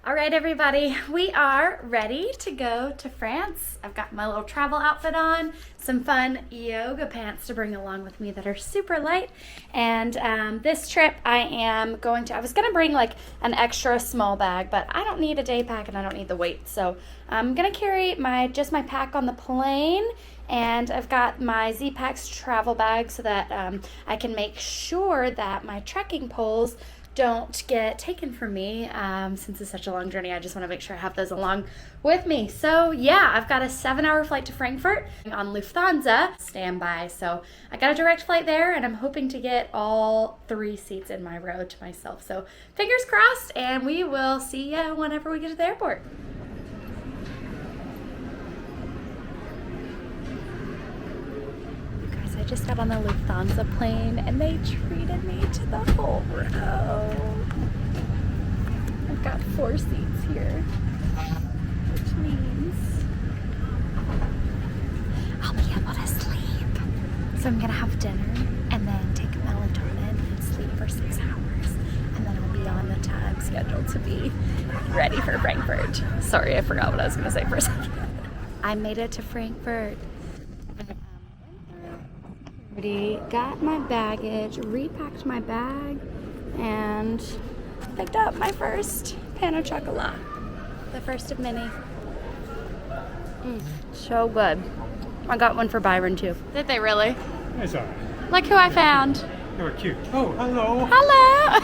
All right, everybody, we are ready to go to France. I've got my little travel outfit on, some fun yoga pants to bring along with me that are super light. And this trip I was gonna bring like an extra small bag, but I don't need a day pack and I don't need the weight. So I'm gonna carry just my pack on the plane. And I've got my Z-Packs travel bag so that I can make sure that my trekking poles don't get taken from me. Since it's such a long journey, I just want to make sure I have those along with me. So yeah, I've got a 7-hour flight to Frankfurt on Lufthansa standby. So I got a direct flight there and I'm hoping to get all 3 seats in my row to myself. So fingers crossed, and we will see you whenever we get to the airport. I just got on the Lufthansa plane and they treated me to the whole row. I've got 4 seats here, which means I'll be able to sleep. So I'm gonna have dinner and then take melatonin and sleep for 6 hours. And then I'll be on the time schedule to be ready for Frankfurt. Sorry, I forgot what I was gonna say for a second. I made it to Frankfurt. Got my baggage, repacked my bag, and picked up my first pan of chocolate. The first of many. So good. I got one for Byron too. Did they really? That's all right. Look who I found. They were cute. Oh, hello. Hello.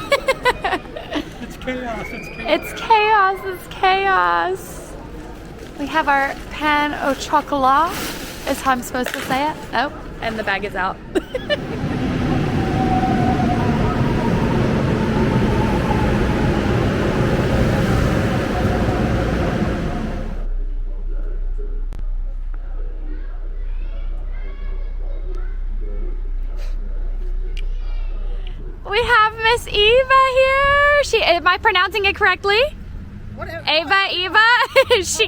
It's chaos. It's chaos. It's chaos. It's chaos. We have our pan au chocolat, is how I'm supposed to say it. Oh, and the bag is out. We have Miss Eva here. Am I pronouncing it correctly? Whatever. Eva. She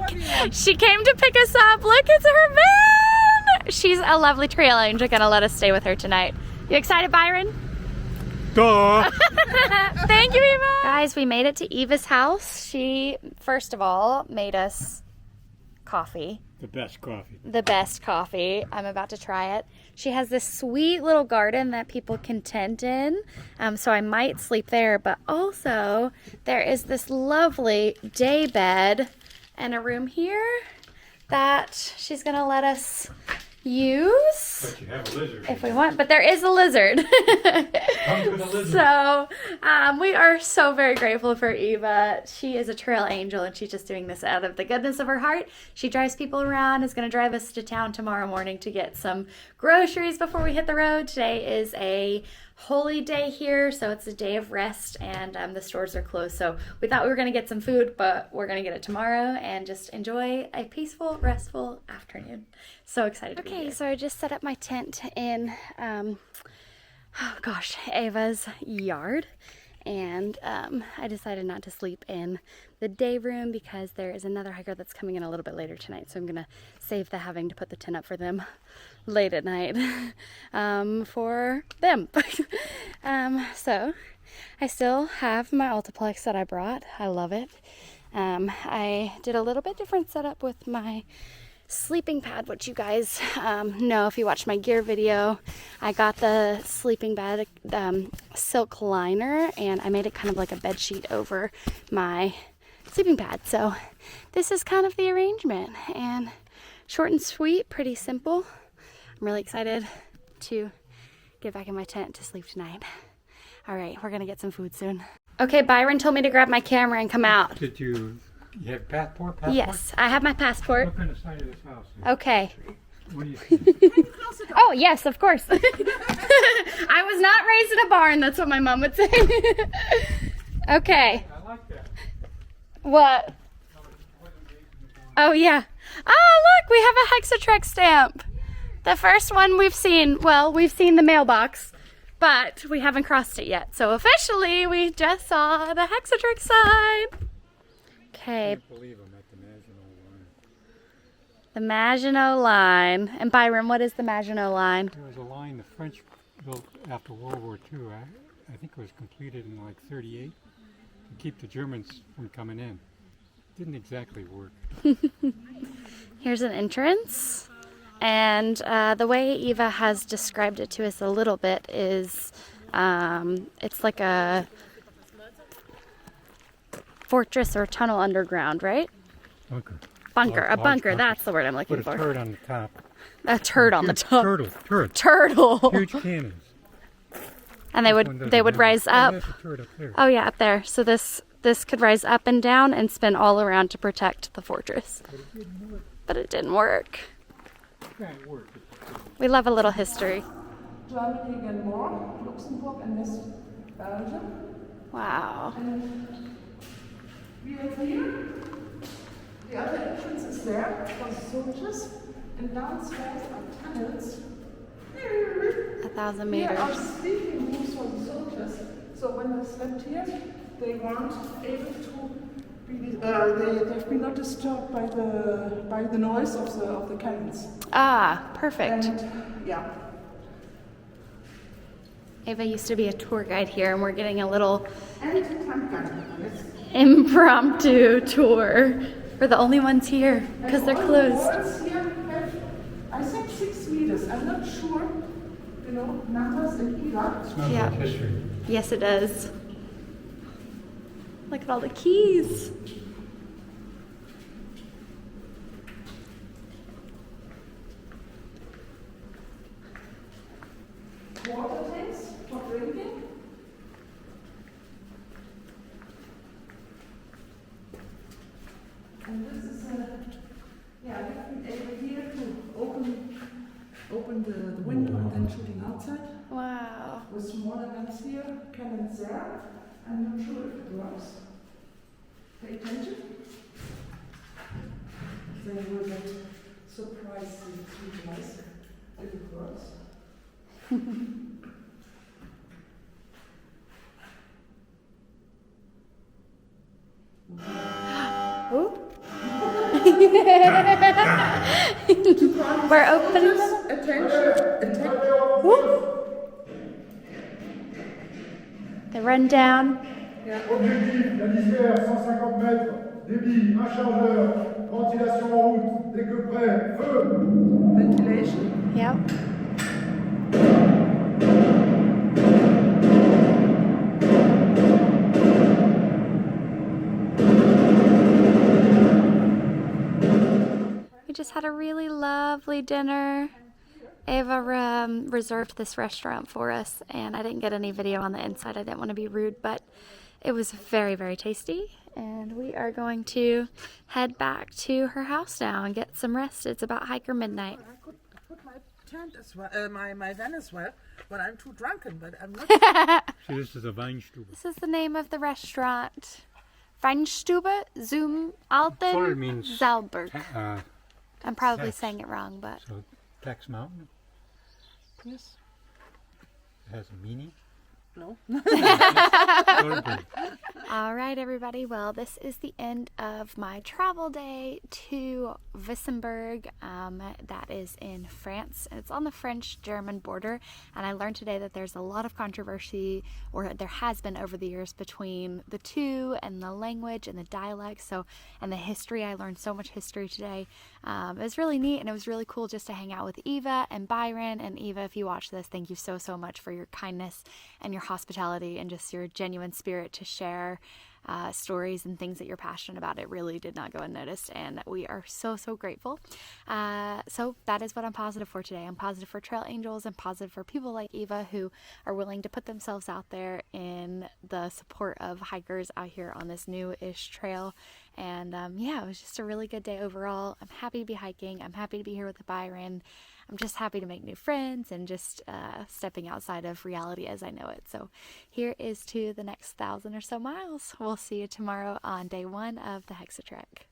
came to pick us up. Look, it's her van. She's a lovely trail angel. Gonna let us stay with her tonight. You excited, Byron? Duh. Thank you, Eva. Guys, we made it to Eva's house. She, first of all, made us coffee. The best coffee. The best coffee. I'm about to try it. She has this sweet little garden that people can tent in, so I might sleep there, but also there is this lovely day bed and a room here that she's gonna let us use. But you have a lizard. If we want, but there is a lizard. Come to the lizard. So we are so very grateful for Eva. She is a trail angel and she's just doing this out of the goodness of her heart. She drives people around, is going to drive us to town tomorrow morning to get some groceries before we hit the road. Today is a holy day here, so it's a day of rest, and the stores are closed. So we thought we were going to get some food, but we're going to get it tomorrow and just enjoy a peaceful, restful afternoon. So excited to be here. Okay, so I just set up my tent in, Ava's yard. And I decided not to sleep in the day room because there is another hiker that's coming in a little bit later tonight. So I'm going to save the having to put the tent up for them late at night for them. So I still have my Altiplex that I brought. I love it. I did a little bit different setup with my sleeping pad, which you guys know if you watch my gear video. I got the sleeping bed silk liner and I made it kind of like a bed sheet over my sleeping pad. So this is kind of the arrangement, and short and sweet, pretty simple. I'm really excited to get back in my tent to sleep tonight. All right, we're gonna get some food soon. Okay, Byron told me to grab my camera and come out. Did you have passport? Yes, I have my passport. Look on the side of this house. Okay. What do you see? Oh, yes, of course. I was not raised in a barn. That's what my mom would say. Okay. I like that. What? Oh, yeah. Oh, look, we have a HexaTrek stamp. The first one we've seen. Well, we've seen the mailbox, but we haven't crossed it yet. So officially, we just saw the HexaTrek sign. Okay. I can't believe I'm at the Maginot line. The Maginot line. And Byron, what is the Maginot line? There was a line the French built after World War II. I think it was completed in like 38 to keep the Germans from coming in. didn't exactly work. Here's an entrance, and the way Eva has described it to us a little bit is it's like a fortress or tunnel underground, right? Bunker. Bunker, a Large bunker, that's the word I'm looking Put a for. turret on the top. A turd on the top. Turtle. Turtle. Huge cannons. And This one doesn't they would have rise it. up. Oh, that's a turret up there. Oh yeah, up there. So this could rise up and down and spin all around to protect the fortress. But it didn't work. Can't work. We love a little history. Germany again more, Luxembourg and West Belgium. Wow. And we are here. The other entrance is there for the soldiers. And downstairs are tunnels. 1,000 Here are meters. sleeping rooms for the soldiers. So when they slept here, they weren't able to be, they've been not disturbed by the noise of the cannons. Ah, perfect. And yeah. Ava used to be a tour guide here, and we're getting a little And Frankfurt. impromptu tour. We're the only ones here because they're closed. Walls here have, I think 6 meters. I'm not sure, numbers in either. Smells Yeah. like history. Yes, it does. Look at all the keys. Water tanks for drinking. And this is we've been able here to open the window and then shooting outside. Wow. With smaller guns here, cannons there. I'm not sure if it works. Pay attention. They will get surprised in 3 days if it works. Ooh. We're opening them. Attention. Woo. They run down. Objectif, la disperse, 150 mètres, débit, un chargeur, ventilation en route, dès que prêt, feu. Ventilation. Yep. We just had a really lovely dinner. Ava reserved this restaurant for us, and I didn't get any video on the inside. I didn't want to be rude, but it was very, very tasty. And we are going to head back to her house now and get some rest. It's about hiker midnight. I could put my tent as well, my van as well, but I'm too drunken. But I'm not. See, this is a Weinstube. This is the name of the restaurant. Weinstube zum Florida Alten means Zalberg. I'm probably Tex. saying it wrong, but So, Tex Mountain. Yes. It has a meaning. No. Goldberg. all right, everybody. Well, this is the end of my travel day to Wissembourg. That is in France. It's on the French-German border. And I learned today that there's a lot of controversy, or there has been over the years, between the two and the language and the dialect. So, and the history. I learned so much history today. It was really neat, and it was really cool just to hang out with Eva and Byron. And Eva, if you watch this, thank you so, so much for your kindness and your hospitality and just your genuine spirit to share stories and things that you're passionate about. It really did not go unnoticed, and we are so, so grateful. So that is what I'm positive for today. I'm positive for trail angels and positive for people like Eva who are willing to put themselves out there in the support of hikers out here on this new-ish trail. And yeah, it was just a really good day overall. I'm happy to be hiking. I'm happy to be here with Byron. I'm just happy to make new friends and just stepping outside of reality as I know it. So here is to the next 1,000 or so miles. We'll see you tomorrow on day 1 of the HexaTrek.